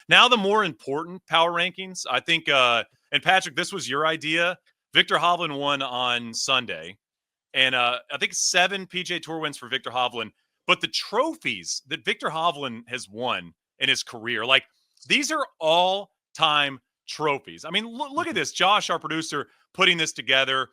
Now the more important power rankings, I think, and Patrick, this was your idea. Victor Hovland won on Sunday, and I think 7 PGA Tour wins for Victor Hovland. But the trophies that Victor Hovland has won in his career, like these are all-time trophies. I mean, look at this. Josh, our producer, putting this together.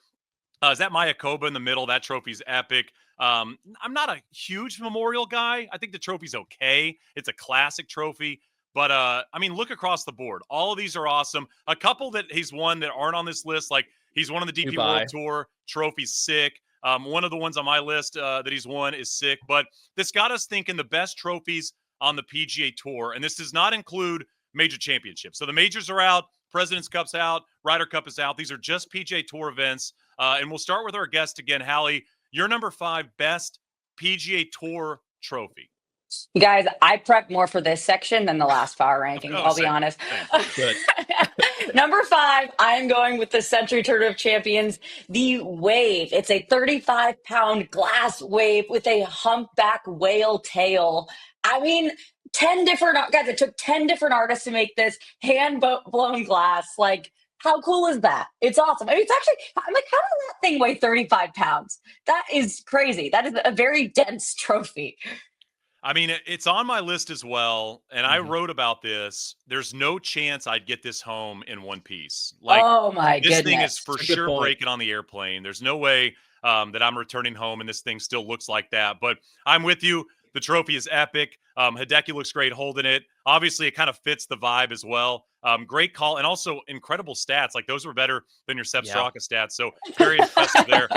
Is that Mayakoba in the middle? That trophy's epic. I'm not a huge memorial guy. I think the trophy's okay. It's a classic trophy. But, I mean, look across the board. All of these are awesome. A couple that he's won that aren't on this list, like he's won on the DP World Tour. Trophy's sick. One of the ones on my list that he's won is sick. But this got us thinking the best trophies on the PGA Tour. And this does not include major championships. So the majors are out. President's Cup's out. Ryder Cup is out. These are just PGA Tour events. And we'll start with our guest again, Hallie. Your number 5 best PGA Tour trophy. You guys, I prepped more for this section than the last power rankings, I'll be honest. Good. Number 5, I'm going with the Century Tour of Champions, the Wave. It's a 35-pound glass wave with a humpback whale tail. I mean, 10 different guys. It took 10 different artists to make this hand-blown glass. Like, how cool is that? It's awesome. I mean, it's actually, I'm like, how does that thing weigh 35 pounds? That is crazy. That is a very dense trophy. I mean, it's on my list as well, and I wrote about this. There's no chance I'd get this home in one piece. Like, oh my goodness. This thing is for sure breaking on the airplane. There's no way that I'm returning home and this thing still looks like that. But I'm with you. The trophy is epic. Hideki looks great holding it. Obviously, it kind of fits the vibe as well. Great call, and also incredible stats. Like, those were better than your Sepp Straka stats. So very impressive there.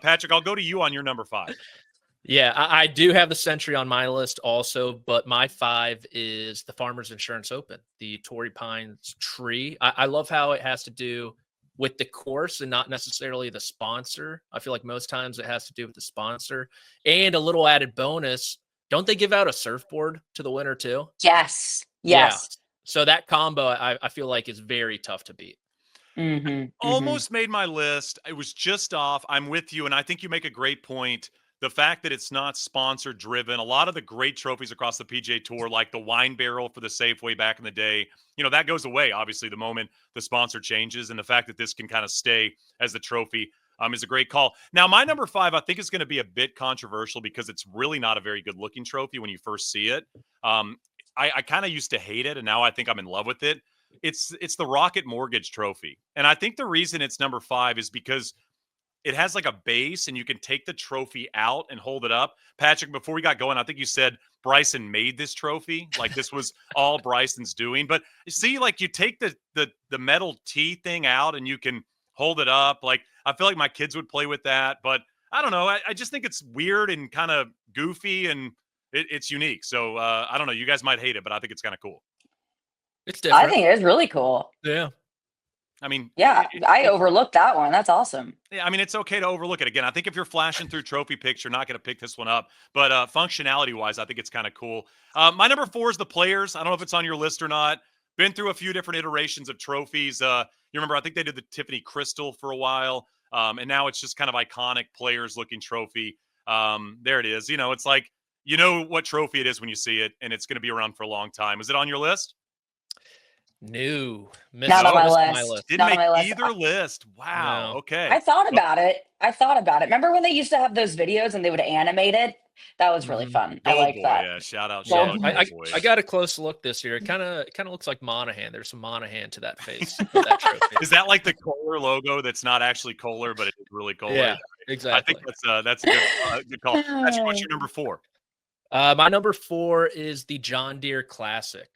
Patrick, I'll go to you on your number 5. Yeah, I do have the Century on my list also, but my 5 is the Farmers Insurance Open, the Torrey Pines tree. I love how it has to do with the course and not necessarily the sponsor. I feel like most times it has to do with the sponsor. And a little added bonus, don't they give out a surfboard to the winner too? Yes. Yeah. So that combo, I feel like, is very tough to beat. Almost made my list. It was just off. I'm with you, and I think you make a great point. The fact that it's not sponsor driven, a lot of the great trophies across the PGA Tour, like the wine barrel for the Safeway back in the day, that goes away, obviously, the moment the sponsor changes. And the fact that this can kind of stay as the trophy is a great call. Now, my number 5, I think, is going to be a bit controversial because it's really not a very good looking trophy when you first see it. I kind of used to hate it, and now I think I'm in love with it. It's the Rocket Mortgage Trophy. And I think the reason it's number 5 is because it has like a base and you can take the trophy out and hold it up. Patrick, before we got going, I think you said Bryson made this trophy. Like, this was all Bryson's doing. But see, like, you take the metal T thing out and you can hold it up. Like, I feel like my kids would play with that. But I don't know. I just think it's weird and kind of goofy, and it's unique. So I don't know. You guys might hate it, but I think it's kind of cool. It's different. I think it is really cool. Yeah. I mean, yeah, I overlooked that one. That's awesome. Yeah, I mean, it's okay to overlook it. Again, I think if you're flashing through trophy picks, you're not going to pick this one up. But functionality-wise, I think it's kind of cool. My number 4 is the Players. I don't know if it's on your list or not. Been through a few different iterations of trophies. You remember, I think they did the Tiffany Crystal for a while. And now it's just kind of iconic Players-looking trophy. There it is. It's like, what trophy it is when you see it, and it's going to be around for a long time. Is it on your list? No, not on my list. Didn't make either list. Wow. No. Okay. I thought about it. Remember when they used to have those videos and they would animate it? That was really fun. I like that. Yeah, shout out. I got a close look this year. It kind of looks like Monahan. There's some Monahan to that face. That trophy. Is that like the Kohler logo? That's not actually Kohler, but it's really Kohler. Yeah, exactly. I think that's a good call. Actually, what's your number 4? My number 4 is the John Deere Classic.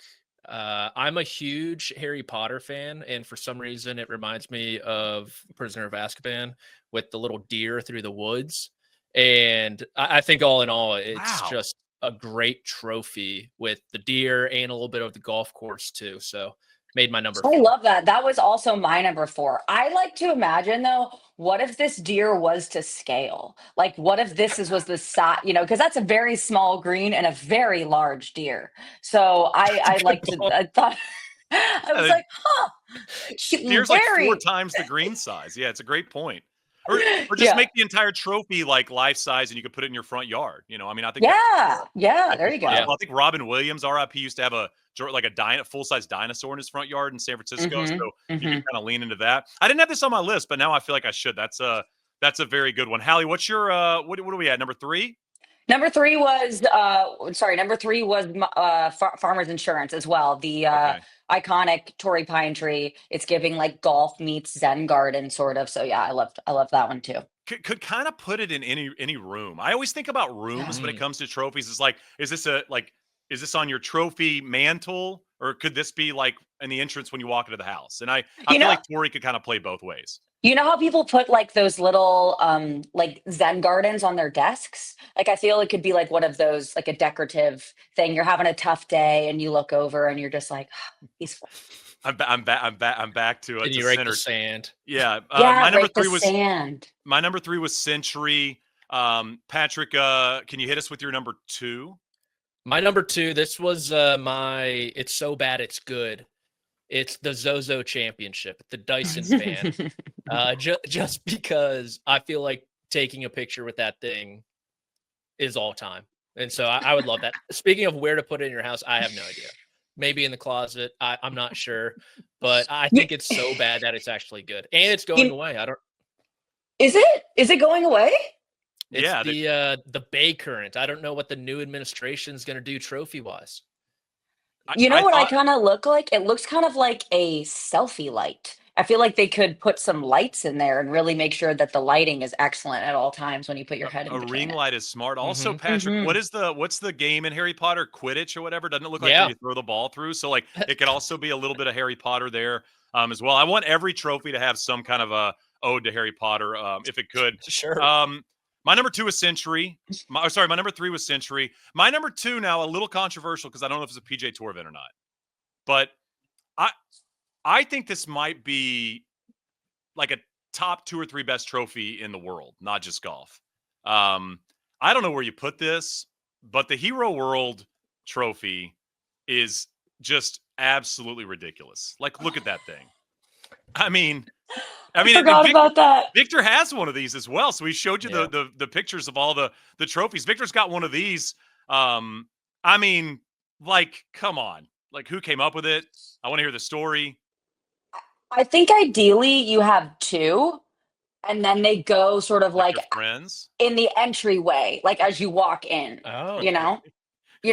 I'm a huge Harry Potter fan, and for some reason it reminds me of Prisoner of Azkaban with the little deer through the woods. And I think all in all, it's just a great trophy with the deer and a little bit of the golf course too. So made my number 4. I love that. That was also my number 4. I like to imagine, though, what if this deer was to scale? Like, what if this was the size, because that's a very small green and a very large deer. So I thought, I was like, Deer's like 4 times the green size. Yeah, it's a great point. or just make the entire trophy like life size, and you could put it in your front yard. I mean, I think there you go. I think Robin Williams, RIP, used to have a full size dinosaur in his front yard in San Francisco, so you can kind of lean into that. I didn't have this on my list, but now I feel like I should. That's a very good one. Hallie, what's your what are we at? Number 3? Number three was Farmers Insurance as well. The iconic Torrey pine tree. It's giving like golf meets Zen garden sort of. So yeah, I love that one too. Could kind of put it in any room. I always think about rooms when it comes to trophies. It's like, is this on your trophy mantle, or could this be like in the entrance when you walk into the house? And I feel like Torrey could kind of play both ways. You know how people put like those little like Zen gardens on their desks? Like I feel it could be like one of those, like a decorative thing. You're having a tough day and you look over and you're just like, oh, peaceful. I'm back to it. And you rake the sand. Yeah. My number three was Century. Patrick, can you hit us with your number 2? My number 2, this was it's so bad it's good. It's the Zozo Championship, the Dyson fan. Just because I feel like taking a picture with that thing is all time. And so I would love that. Speaking of where to put it in your house, I have no idea. Maybe in the closet. I'm not sure. But I think it's so bad that it's actually good. And it's going away. Is it going away? It's the Bay Current. I don't know what the new administration is going to do trophy-wise. I kind of look like? It looks kind of like a selfie light. I feel like they could put some lights in there and really make sure that the lighting is excellent at all times when you put your head in. A ring light is smart. Also, Patrick, what's the game in Harry Potter? Quidditch or whatever? Doesn't it look like when you throw the ball through? So like it could also be a little bit of Harry Potter there as well. I want every trophy to have some kind of a ode to Harry Potter if it could. Sure. My number 2 was Century. My number 3 was Century. My number 2 now, a little controversial because I don't know if it's a PGA Tour event or not. But I think this might be like a top 2 or 3 best trophy in the world, not just golf. I don't know where you put this, but the Hero World trophy is just absolutely ridiculous. Like, look at that thing. I forgot about that. Victor has one of these as well. So he showed you the pictures of all the trophies. Victor's got one of these. Come on. Like, who came up with it? I want to hear the story. I think ideally you have 2, and then they go sort of like friends in the entryway, like as you walk in. Oh, you know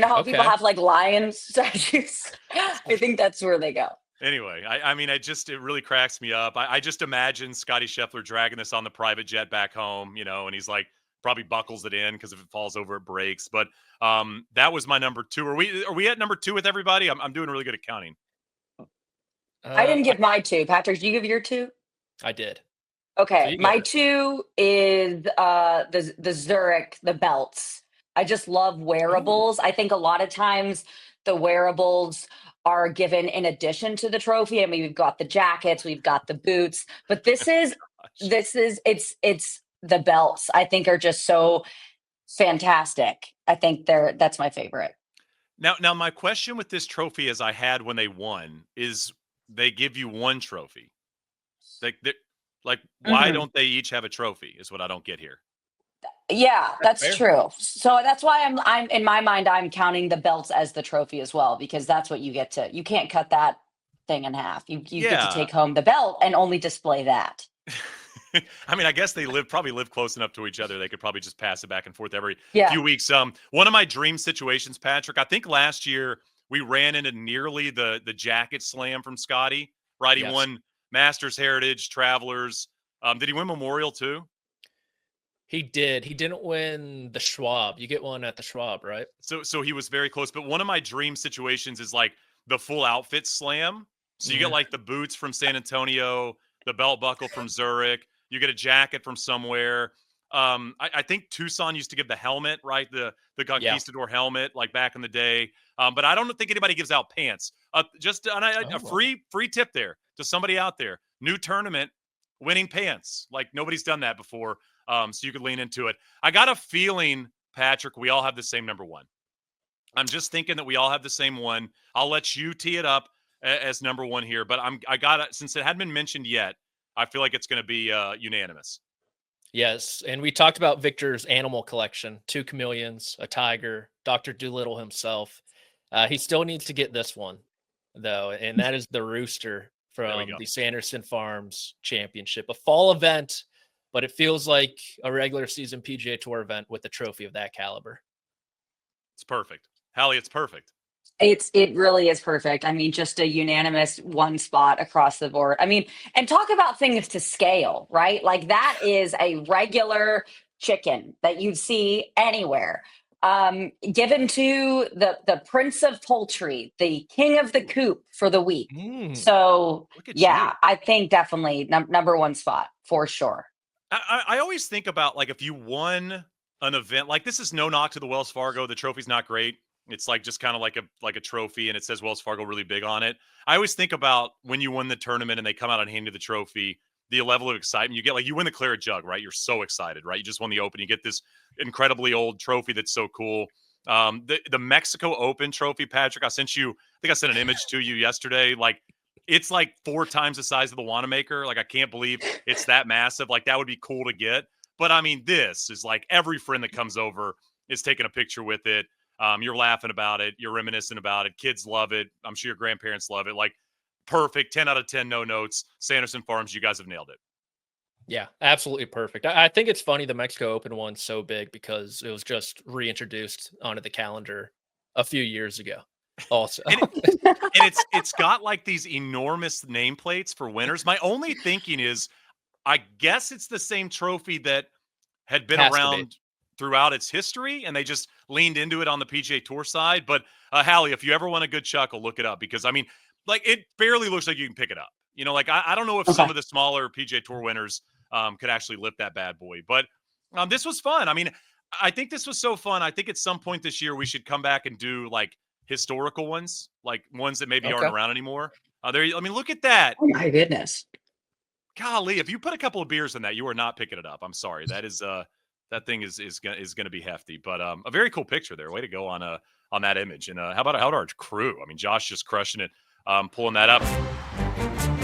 how people have like lion statues. I think that's where they go. Anyway, it really cracks me up. I just imagine Scotty Scheffler dragging this on the private jet back home, and he's like probably buckles it in because if it falls over, it breaks. But that was my number 2. Are we at number 2 with everybody? I'm doing really good at counting. I didn't give my 2. Patrick, did you give your 2? I did. Okay, so my 2 is the Zurich, the belts. I just love wearables. I think a lot of times the wearables are given in addition to the trophy. I mean, we've got the jackets, we've got the boots, but it's the belts. I think are just so fantastic. I think that's my favorite. Now my question with this trophy, as I had when they won, is they give you one trophy. Why don't they each have a trophy? Is what I don't get here. Yeah, that's true. So that's why I'm in my mind, I'm counting the belts as the trophy as well, because that's what you get to. You can't cut that thing in half. You get to take home the belt and only display that. I guess they probably live close enough to each other. They could probably just pass it back and forth every few weeks. One of my dream situations, Patrick, I think last year we ran into nearly the jacket slam from Scotty, right? He won Masters, Heritage, Travelers. Did he win Memorial too? He did. He didn't win the Schwab. You get one at the Schwab, right? So he was very close. But one of my dream situations is like the full outfit slam. So you get like the boots from San Antonio, the belt buckle from Zurich. You get a jacket from somewhere. I think Tucson used to give the helmet, right? The Conquistador helmet, like back in the day. But I don't think anybody gives out pants. A free tip there to somebody out there. New tournament, winning pants. Like nobody's done that before. So you could lean into it. I got a feeling, Patrick, we all have the same number 1. I'm just thinking that we all have the same one. I'll let you tee it up as number 1 here. But since it hadn't been mentioned yet, I feel like it's going to be unanimous. Yes, and we talked about Victor's animal collection: 2 chameleons, a tiger, Doctor Dolittle himself. He still needs to get this one, though, and that is the rooster There we from go. the Sanderson Farms Championship, a fall event, but it feels like a regular season PGA Tour event with a trophy of that caliber. It's perfect. Hallie, it's perfect. It really is perfect. I mean, just a unanimous one spot across the board. I mean, and talk about things to scale, right? Like that is a regular chicken that you'd see anywhere. Given to the prince of poultry, the king of the coop for the week. Mm. So Look at you. yeah, I think definitely number one spot for sure. I always think about, like, if you won an event, like, this is no knock to the Wells Fargo. The trophy's not great. It's like just kind of like a trophy, and it says Wells Fargo really big on it. I always think about when you win the tournament and they come out and hand you the trophy, the level of excitement you get. Like, you win the Claret Jug, right? You're so excited, right? You just won the Open. You get this incredibly old trophy that's so cool. The Mexico Open trophy, Patrick, I think I sent an image to you yesterday. Like, it's like 4 times the size of the Wanamaker. Like, I can't believe it's that massive. Like, that would be cool to get. But I mean, this is like every friend that comes over is taking a picture with it. You're laughing about it. You're reminiscing about it. Kids love it. I'm sure your grandparents love it. Like, perfect. 10 out of 10, no notes. Sanderson Farms, you guys have nailed it. Yeah, absolutely perfect. I think it's funny the Mexico Open one's so big because it was just reintroduced onto the calendar a few years ago. Also, And, it's got like these enormous nameplates for winners. My only thinking is, I guess it's the same trophy that had been has to be. around throughout its history, and they just leaned into it on the PGA Tour side. But Hallie, if you ever want a good chuckle, look it up, because I mean, like, it barely looks like you can pick it up. You know, like, I don't know if some Okay. of the smaller PGA Tour winners could actually lift that bad boy. But this was fun. I mean, I think this was so fun. I think at some point this year we should come back and do like historical ones, like ones that maybe aren't Okay. around anymore. There, I mean, look at that. Oh my goodness. Golly, if you put a couple of beers in that, you are not picking it up. I'm sorry. That is that thing is gonna be hefty. But a very cool picture there. Way to go on that image. And how about our crew? I mean, Josh just crushing it, pulling that up.